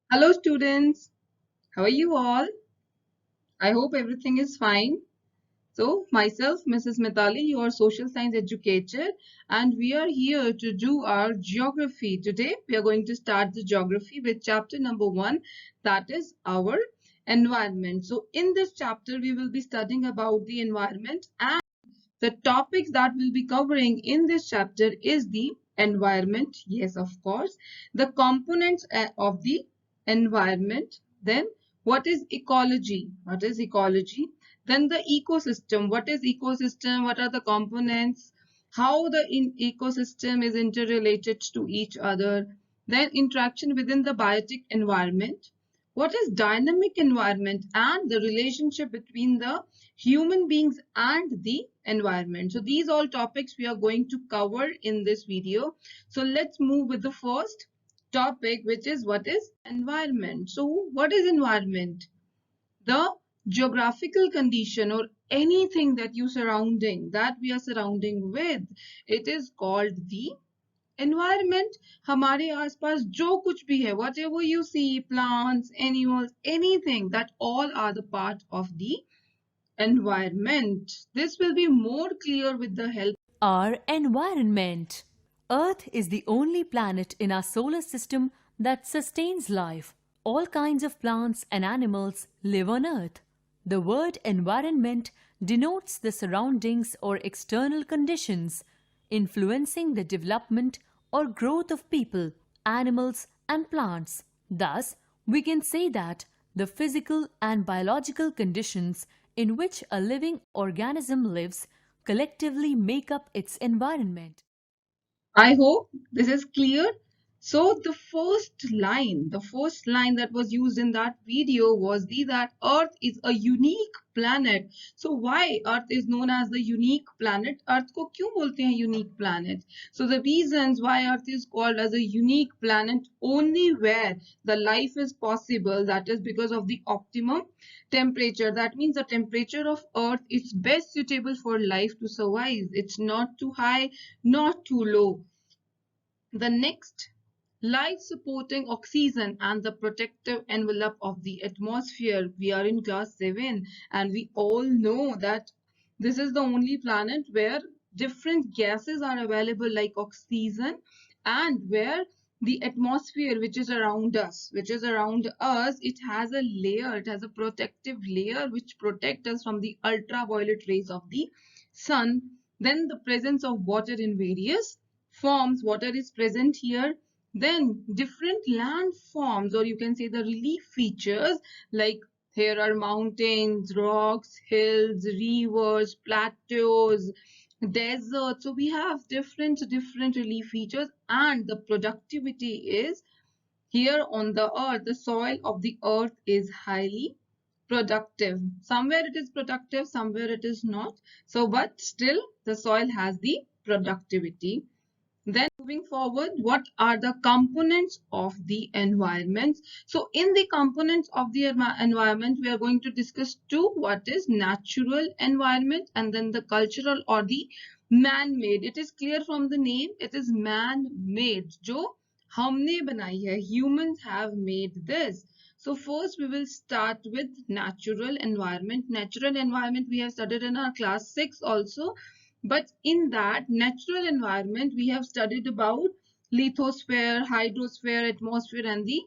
Hello, students. How are you all? I hope everything is fine. So, myself, Mrs. Mitali, your social science educator, and we are here to do our geography. Today, we are going to start the geography with chapter number 1, that is our environment. So, in this chapter, we will be studying about the environment, and the topics that we'll be covering in this chapter is the environment, yes, of course, the components of the environment, then what is ecology? What is ecology? Then the ecosystem. What is ecosystem? What are the components? How the ecosystem is interrelated to each other. Then interaction within the biotic environment. What is dynamic environment and the relationship between the human beings and the environment. So these all topics we are going to cover in this video. So let's move with the first topic, which is what is environment. So what is environment? The geographical condition or anything that you surrounding that we are surrounding with, it is called the environment. हमारे आसपास जो कुछ भी है, whatever you see, plants, animals, anything, that all are the part of the environment. This will be more clear with the help. Our environment. Earth is the only planet in our solar system that sustains life. All kinds of plants and animals live on Earth. The word environment denotes the surroundings or external conditions influencing the development or growth of people, animals, and plants. Thus, we can say that the physical and biological conditions in which a living organism lives collectively make up its environment. I hope this is clear. So the first line that was used in that video was that Earth is a unique planet. So why Earth is known as the unique planet? Earth को क्यों बोलते हैं unique planet? So the reasons why Earth is called as a unique planet only where the life is possible, that is because of the optimum temperature. That means the temperature of Earth is best suitable for life to survive. It's not too high, not too low. The next, life supporting oxygen and the protective envelope of the atmosphere. We are in class 7 and we all know that this is the only planet where different gases are available like oxygen, and where the atmosphere which is around us, it has a layer, it has a protective layer which protects us from the ultraviolet rays of the sun. Then the presence of water in various forms, water is present here. Then different landforms, or you can say the relief features, like here are mountains, rocks, hills, rivers, plateaus, deserts. So we have different relief features, and the productivity is here on the earth. The soil of the earth is highly productive. Somewhere it is productive, somewhere it is not. So, but still the soil has the productivity. Then moving forward, what are the components of the environment? So in the components of the environment, we are going to discuss two. What is natural environment and then the cultural or the man-made. It is clear from the name, it is man-made. जो हमने बनाई है, humans have made this. So first we will start with natural environment. Natural environment we have studied in our class 6 also. But in that natural environment, we have studied about lithosphere, hydrosphere, atmosphere, and the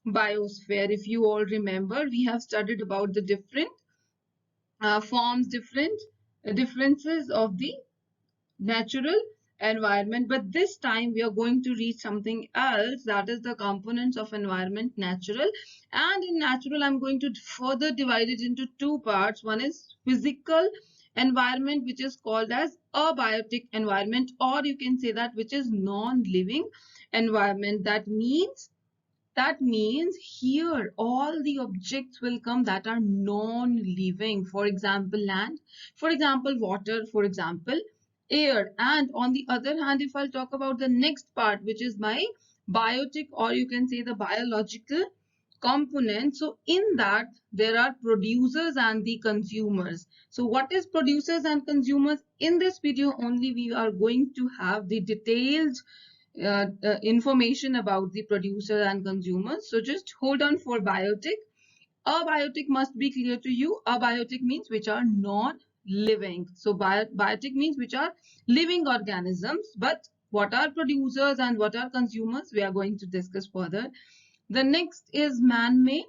biosphere. If you all remember, we have studied about the different forms, different differences of the natural environment. But this time we are going to read something else, that is the components of environment natural. And in natural, I'm going to further divide it into two parts. One is physical environment, which is called as abiotic environment, or you can say that which is non-living environment. That means here all the objects will come that are non-living. For example, land, for example, water, for example, air. And on the other hand, if I'll talk about the next part, which is my biotic, or you can say the biological component. So in that there are producers and the consumers. So what is producers and consumers? In this video only we are going to have the detailed information about the producer and consumers. So just hold on for biotic. Abiotic must be clear to you. Abiotic means which are non-living. So biotic means which are living organisms. But what are producers and what are consumers? We are going to discuss further. The next is man-made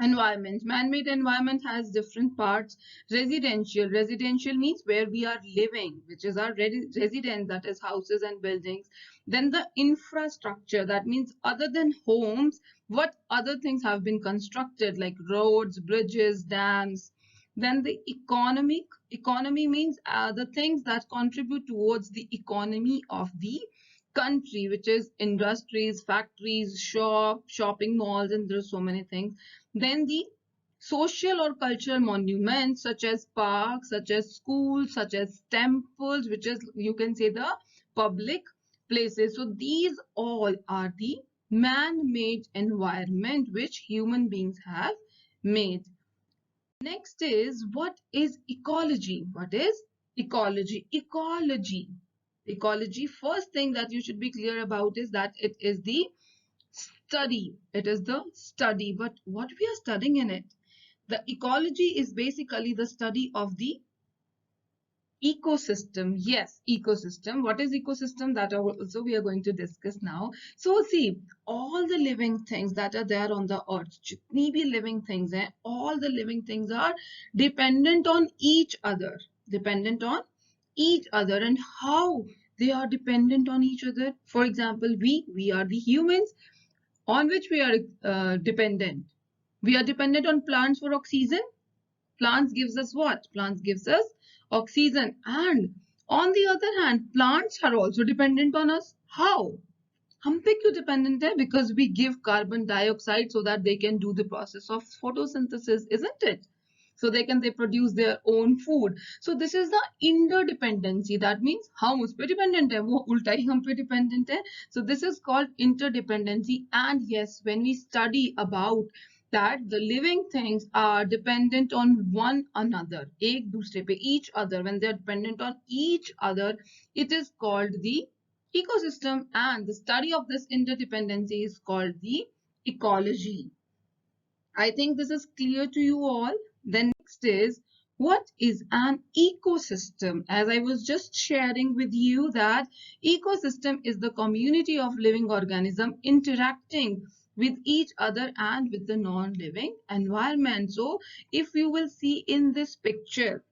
environment. Man-made environment has different parts. Residential means where we are living, which is our residence, that is houses and buildings. Then the infrastructure, that means other than homes, what other things have been constructed, like roads, bridges, dams. Then the economy means the things that contribute towards the economy of the country, which is industries, factories, shopping malls, and there's so many things. Then the social or cultural monuments such as parks, such as schools, such as temples, which is, you can say, the public places. So these all are the man-made environment which human beings have made. Next is, what is ecology? What is ecology? Ecology, first thing that you should be clear about is that it is the study. It is the study. But what we are studying in it? The ecology is basically the study of the ecosystem. Yes, ecosystem. What is ecosystem? That also we are going to discuss now. So see, all the living things that are there on the earth, jitni bhi living things hai, all the living things are dependent on each other. Dependent on each other. And how they are dependent on each other? For example, we are the humans. On which we are dependent? We are dependent on plants for oxygen. Plants gives us what? Plants gives us oxygen. And on the other hand, plants are also dependent on us. How? हम पे क्यों dependent है? Because we give carbon dioxide so that they can do the process of photosynthesis, isn't it? So they produce their own food. So this is the interdependency. That means हम उस पे dependent है, वो उल्टा ही हम पे dependent है. So this is called interdependency. And yes, when we study about that the living things are dependent on one another, एक दूसरे पे, each other, when they are dependent on each other, it is called the ecosystem, and the study of this interdependency is called the ecology. I think this is clear to you all. Then next is, what is an ecosystem? As I was just sharing with you that ecosystem is the community of living organisms interacting with each other and with the non-living environment. So if you will see in this picture,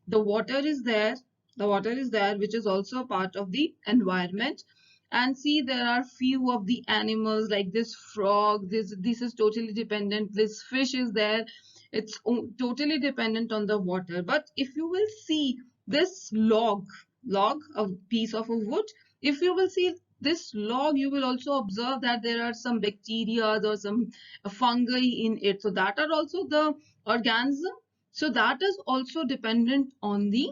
the water is there. The water is there, which is also a part of the environment. And see, there are few of the animals like this frog. This is totally dependent. This fish is there. It's totally dependent on the water. But if you will see this log, a piece of a wood, if you will see this log, you will also observe that there are some bacteria or some fungi in it. So that are also the organism. So that is also dependent on the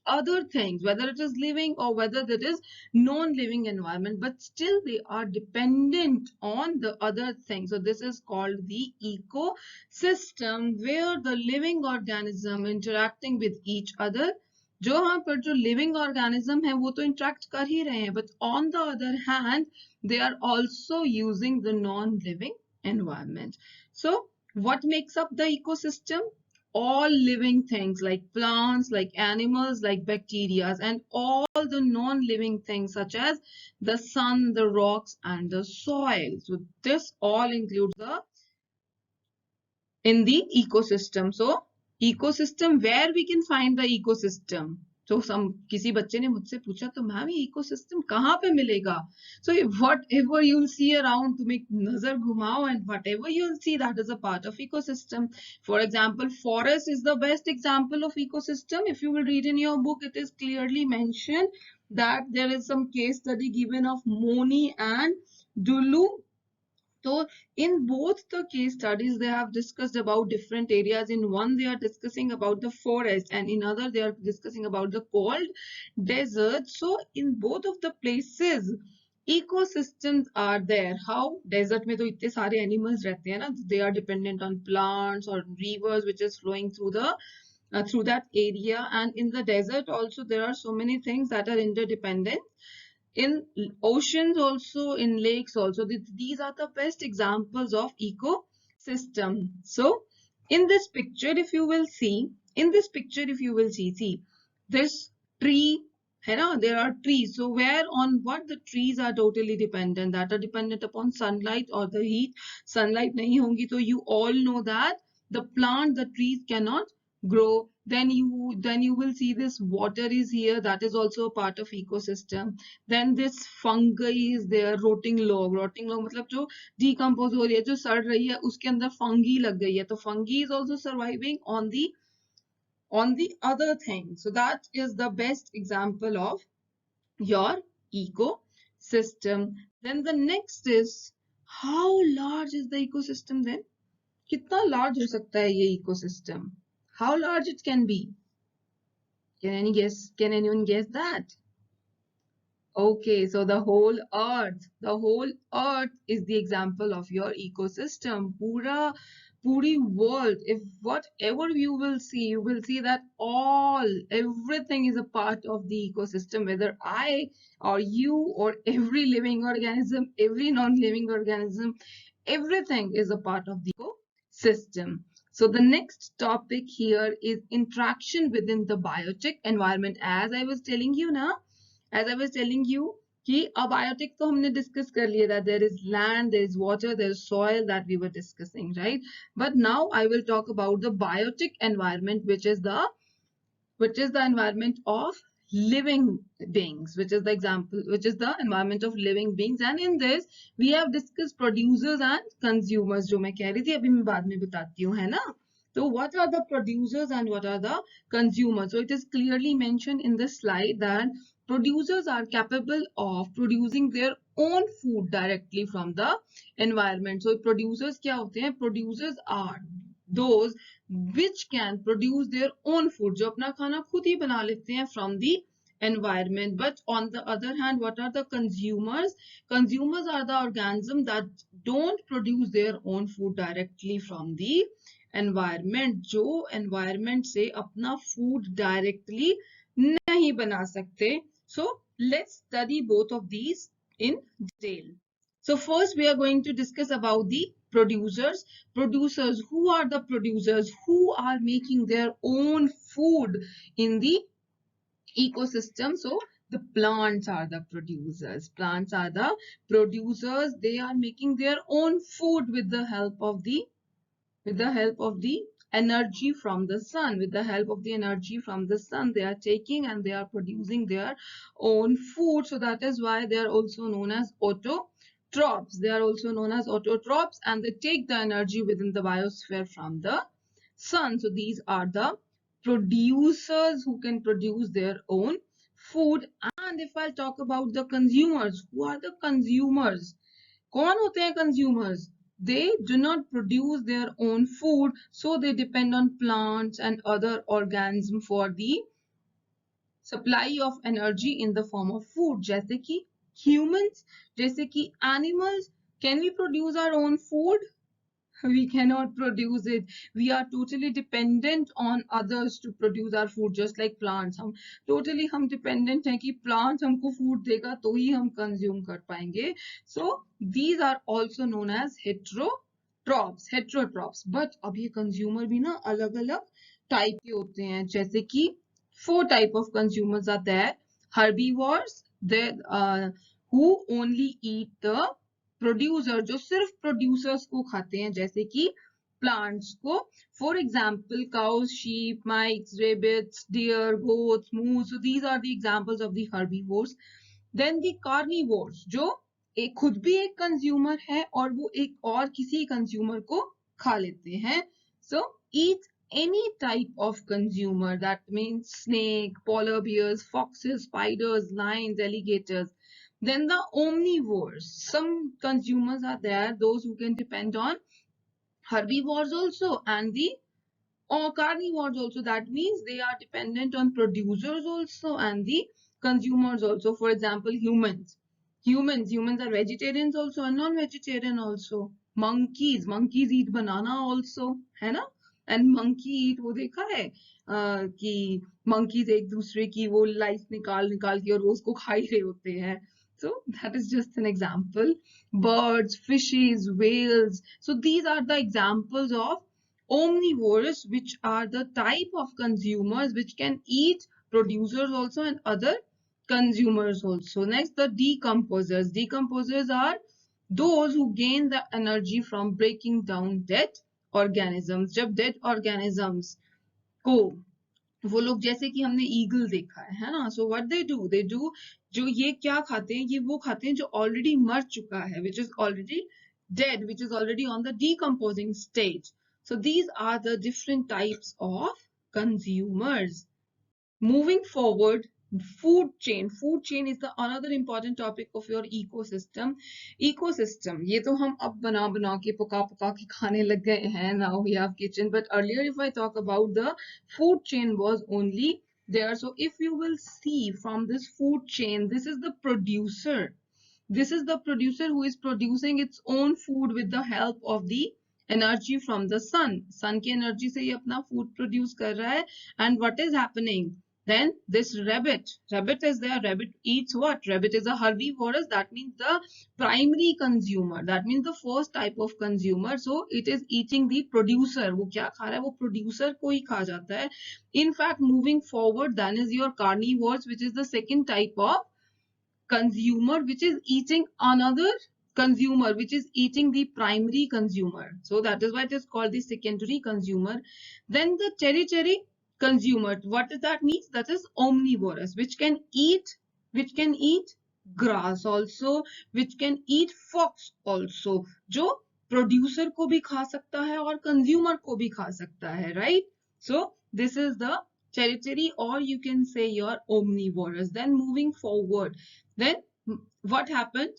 other things, whether it is living or whether it is non-living environment, but still they are dependent on the other things. So this is called the ecosystem, where the living organism interacting with each other. जो यहाँ पर जो living organism है वो तो interact कर ही रहे हैं, but on the other hand they are also using the non-living environment. So what makes up the ecosystem? All living things like plants, like animals, like bacteria, and all the non-living things such as the sun, the rocks, and the soil. So this all includes in the ecosystem. So ecosystem, where we can find the ecosystem? So किसी बच्चे ने मुझसे पूछा, तो ma'am ये ecosystem कहाँ पे मिलेगा? So whatever you'll see around, तुम एक नजर घुमाओ, and whatever you'll see, that is a part of ecosystem. For example, forest is the best example of ecosystem. If you will read in your book, it is clearly mentioned that there is some case study given of Moni and Dulu. So in both the case studies, they have discussed about different areas. In one, they are discussing about the forest, and in other, they are discussing about the cold desert. So in both of the places, ecosystems are there. How? Desert में तो इतने सारे animals रहते हैं ना. They are dependent on plants or rivers which is flowing through the through that area. And in the desert also, there are so many things that are interdependent. In oceans also, in lakes also, these are the best examples of ecosystem. So in this picture, if you will see, see this tree, है ना, there are trees. So where on what the trees are totally dependent, that are dependent upon sunlight or the heat. Sunlight nahi hongi, so you all know that the plant, the trees cannot grow. Then you will see this water is here, that is also a part of ecosystem. Then this fungi is there, rotting log मतलब जो decompose हो रही है, जो सड़ रही है, उसके अंदर fungi लग गई है, तो fungi is also surviving on the other thing. So that is the best example of your ecosystem. Then the next is, how large is the ecosystem then? कितना large हो सकता है ये ecosystem? How large it can be? Can anyone guess that? Okay, so the whole earth is the example of your ecosystem. Puri world, if whatever you will see that everything is a part of the ecosystem, whether I or you or every living organism, every non-living organism, everything is a part of the ecosystem. So the next topic here is interaction within the biotic environment. As I was telling you कि abiotic तो हमने discuss कर लिया था. There is land, there is water, there is soil, that we were discussing, right? But now I will talk about the biotic environment, which is the environment of living beings, which is the environment of living beings. And in this we have discussed producers and consumers, जो मैं कह रही थी, अभी मैं बाद में बताती हूँ, है ना? So what are the producers and what are the consumers? So it is clearly mentioned in the slide that producers are capable of producing their own food directly from the environment. So producers क्या होते हैं? Producers are those which can produce their own food, जो अपना खाना खुद ही बना लेते हैं from the environment. But on the other hand, what are the consumers? Consumers are the organisms that don't produce their own food directly from the environment, जो environment से अपना food directly नहीं बना सकते. So let's study both of these in detail. So first we are going to discuss about the producers. Producers, who are the producers? Who are making their own food in the ecosystem? So the plants are the producers. Plants are the producers. They are making their own food with the help of the energy from the sun. With the help of the energy from the sun, they are taking and they are producing their own food. So that is why they are also known as autotrophs. They are also known as autotrophs, and they take the energy within the biosphere from the sun. So these are the producers who can produce their own food. And if I'll talk about the consumers, who are the consumers? कौन होते हैं consumers? They do not produce their own food, so they depend on plants and other organisms for the supply of energy in the form of food. जैसे कि humans, जैसे कि animals. Can we produce our own food? We cannot produce it. We are totally dependent on others to produce our food, just like plants. हम dependent हैं कि plants हमको food देगा तो ही हम consume कर पाएंगे. So these are also known as heterotrophs. But अब ये consumer भी ना अलग-अलग type के होते हैं. जैसे कि 4 type of consumers are there. Herbivores, who only eat the producer, जो सिर्फ प्रोड्यूसर्स को खाते हैं, जैसे कि प्लांट्स को. For example cows, sheep, mice, rabbits, deer, goats, moose. So these are the examples of the herbivores. Then the carnivores, जो खुद भी एक कंज्यूमर है और वो एक और किसी कंज्यूमर को खा लेते हैं. सो ईट any type of consumer, that means snake, polar bears, foxes, spiders, lions, alligators. Then the omnivores, some consumers are there, those who can depend on herbivores also and the carnivores also. That means they are dependent on producers also and the consumers also. For example, humans are vegetarians also and non-vegetarian also. Monkeys eat banana also, है ना? And monkey ईट, वो देखा है कि monkeys एक दूसरे की वो लाइफ निकाल निकाल के और वो उसको खा ही रहे होते हैं. So that is just an example. Birds, fishes, whales. So these are the examples of omnivores, which are the type of consumers which can eat producers also and other consumers also. Next, the decomposers. Decomposers are those who gain the energy from breaking down dead organisms. जब dead organisms को वो लोग, जैसे कि हमने eagle देखा है ना, सो व्हाट दे डू जो ये क्या खाते हैं, ये वो खाते हैं जो ऑलरेडी मर चुका है, which is already dead, which is already on the decomposing stage. So these are the different types of consumers. Moving forward, food chain is the another important topic of your ecosystem. ये तो हम अब बना बना के पका पका के खाने लग गए हैं. Now we have kitchen, but earlier if I talk about the food chain was only there. So if you will see from this food chain, this is the producer. This is the producer who is producing its own food with the help of the energy from the sun. Sun की energy से ये अपना food produce कर रहा है. And what is happening? Then this rabbit is there. Rabbit eats what? Rabbit is a herbivorous. That means the primary consumer. That means the first type of consumer. So it is eating the producer. वो क्या खा रहा है? वो producer को ही खा जाता है. In fact, moving forward, then is your carnivores, which is the second type of consumer, which is eating another consumer, which is eating the primary consumer. So that is why it is called the secondary consumer. Then the territory consumer, what does that mean? That is omnivorous, which can eat grass also, which can eat fox also, जो producer को भी खा सकता है और consumer को भी खा सकता है, right? So this is the territory, or you can say your omnivorous. Then moving forward, then what happened?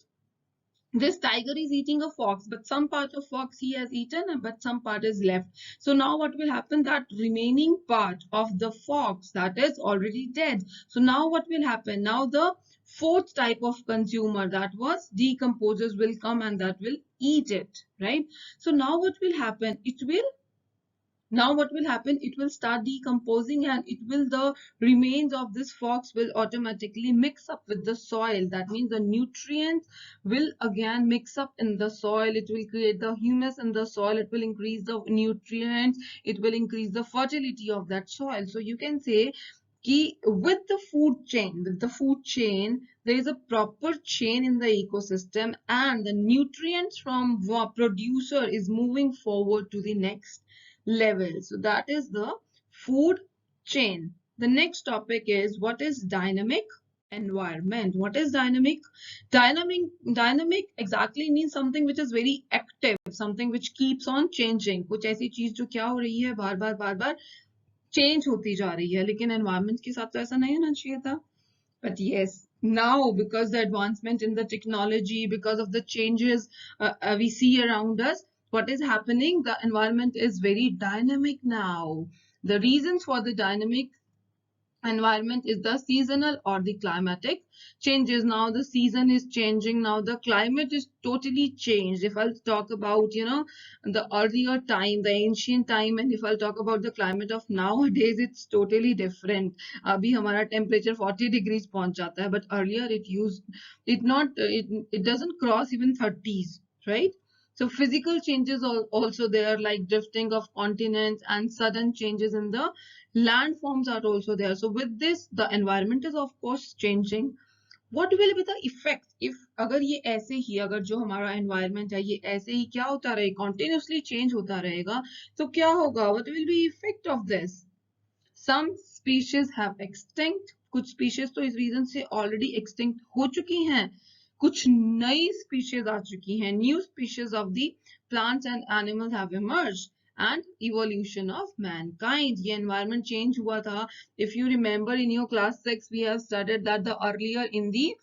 This tiger is eating a fox, but some part of fox he has eaten, but some part is left. So now what will happen? That remaining part of the fox that is already dead. So now what will happen? Now the fourth type of consumer, that was decomposers, will come and that will eat it, right? So now what will happen? It will start decomposing, and the remains of this fox will automatically mix up with the soil. That means the nutrients will again mix up in the soil. It will create the humus in the soil. It will increase the nutrients. It will increase the fertility of that soil. So you can say with the food chain, there is a proper chain in the ecosystem, and the nutrients from producer is moving forward to the next level. So that is the food chain. The next topic is, what is dynamic environment? What is dynamic? Dynamic exactly means something which is very active, something which keeps on changing. कुछ ऐसी चीज जो क्या हो रही है, बार बार change होती जा रही है. लेकिन एनवायरमेंट के साथ तो ऐसा नहीं होना चाहिए था. But yes, now because the advancement in the technology, because of the changes we see around us, what is happening? The environment is very dynamic now. The reasons for the dynamic environment is the seasonal or the climatic changes. Now the season is changing. Now the climate is totally changed. If I'll talk about, the earlier time, the ancient time, and if I'll talk about the climate of nowadays, it's totally different. अभी हमारा temperature 40 degrees पहुंच जाता है, but earlier it doesn't cross even 30s, right? So physical changes are also there, like drifting of continents and sudden changes in the landforms are also there. So with this, the environment is of course changing. What will be the effect if अगर ये ऐसे ही, अगर जो हमारा environment है ये ऐसे ही क्या होता रहे, continuously change होता रहेगा, तो क्या होगा? What will be effect of this? Some species have extinct. कुछ species तो इस reason से already extinct हो चुकी हैं. कुछ नई species आ चुकी हैं. New species of the plants and animals have emerged. And evolution of mankind. ये environment change हुआ था. If you remember in your class 6, we have studied that the earlier in the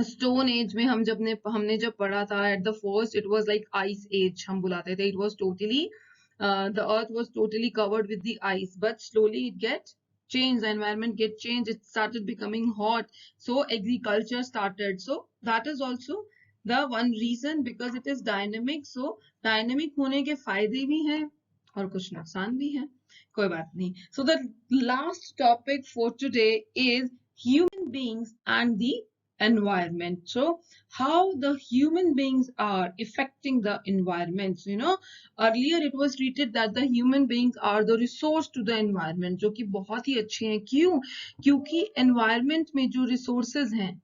stone age में हमने जब पढ़ा था, at the first it was like ice age हम बुलाते थे. It was totally the earth was totally covered with the ice, but slowly it get changed, the environment get changed, it started becoming hot, so agriculture started. So that is also the one reason, because it is dynamic. So dynamic होने के फायदे भी हैं और कुछ नुकसान भी है, कोई बात नहीं. So the last topic for today is human beings and the environment. So how the human beings are affecting the environment. You know, earlier it was treated that the human beings are the resource to the environment, जो कि बहुत ही अच्छे हैं. क्यों? क्योंकि environment में जो resources हैं,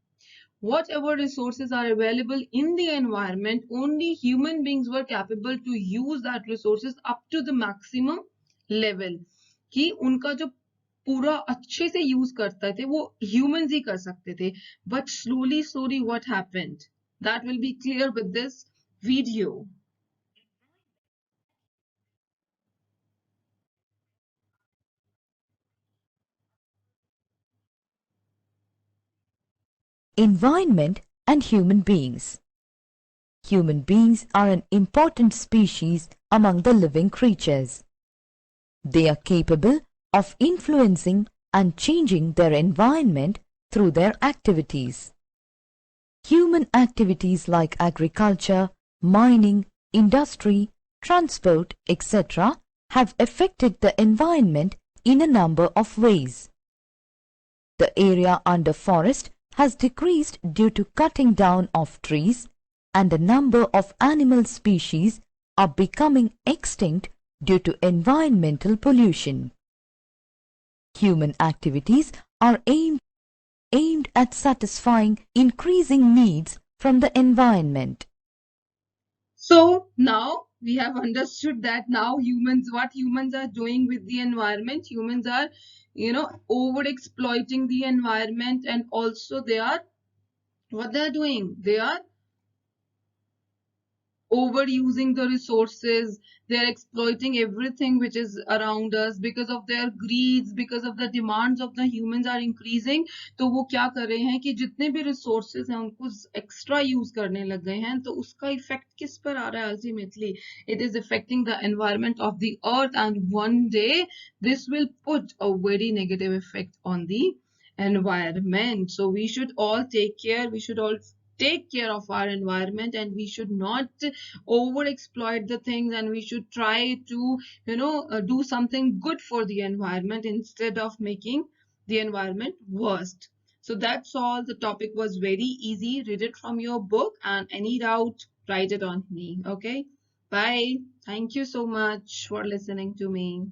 whatever resources are available in the environment, only human beings were capable to use that resources up to the maximum level. कि उनका जो पूरा अच्छे से यूज करते थे वो humans ही कर सकते थे. But slowly what happened, that will be clear with this video. Environment and human beings. Human beings are an important species among the living creatures. They are capable of influencing and changing their environment through their activities. Human activities like agriculture, mining, industry, transport, etc. have affected the environment in a number of ways. The area under forest has decreased due to cutting down of trees, and a number of animal species are becoming extinct due to environmental pollution. Human activities are aimed at satisfying increasing needs from the environment. So now we have understood that now what humans are doing with the environment, humans are, over exploiting the environment, and also what they are doing, they are overusing the resources. They are exploiting everything which is around us because of their greeds, because of the demands of the humans are increasing. तो वो क्या कर रहे हैं कि जितने भी resources हैं उनको extra use करने लग गए हैं. तो उसका effect किस पर आ रहा है? Ultimately it is affecting the environment of the earth, and one day this will put a very negative effect on the environment. So we should all take care, we should all take care of our environment, and we should not over exploit the things, and we should try to do something good for the environment instead of making the environment worst. So that's all. The topic was very easy. Read it from your book, and any doubt, write it on me. Okay, bye. Thank you so much for listening to me.